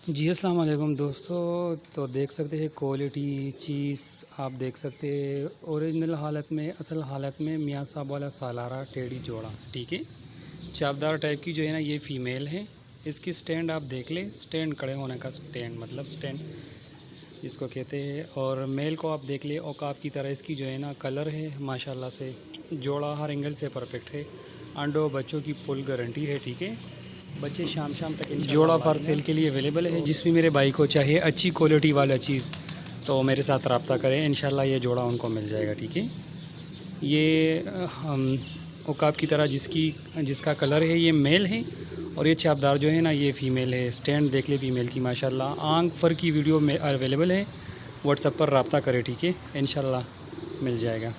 जी अस्सलाम वालेकुम दोस्तों। तो देख सकते हैं क्वालिटी चीज़, आप देख सकते हैं ओरिजिनल हालत में, असल हालत में मियाँ साहब वाला सालारा टेढ़ी जोड़ा, ठीक है। चापदार टाइप की जो है ना, ये फ़ीमेल है। इसकी स्टैंड आप देख लें, स्टैंड खड़े होने का स्टैंड, मतलब स्टैंड जिसको कहते हैं। और मेल को आप देख लें, औकाफ की तरह इसकी जो है ना कलर है माशाल्लाह से। जोड़ा हर एंगल से परफेक्ट है। अंडों बच्चों की फुल गारंटी है, ठीक है। बच्चे शाम तक जोड़ा फॉर सेल के लिए अवेलेबल है। जिस भी मेरे भाई को चाहिए अच्छी क्वालिटी वाला चीज़, तो मेरे साथ रब्ता करें, इंशाल्लाह ये जोड़ा उनको मिल जाएगा, ठीक है। ये हम औकाब की तरह जिसका कलर है ये मेल है, और ये चापदार जो है ना ये फ़ीमेल है। स्टैंड देख ले फ़ीमेल की माशाल्लाह। आंख फर की वीडियो में अवेलेबल है, व्हाट्सएप पर रब्ता करें, ठीक है। इंशाल्लाह मिल जाएगा।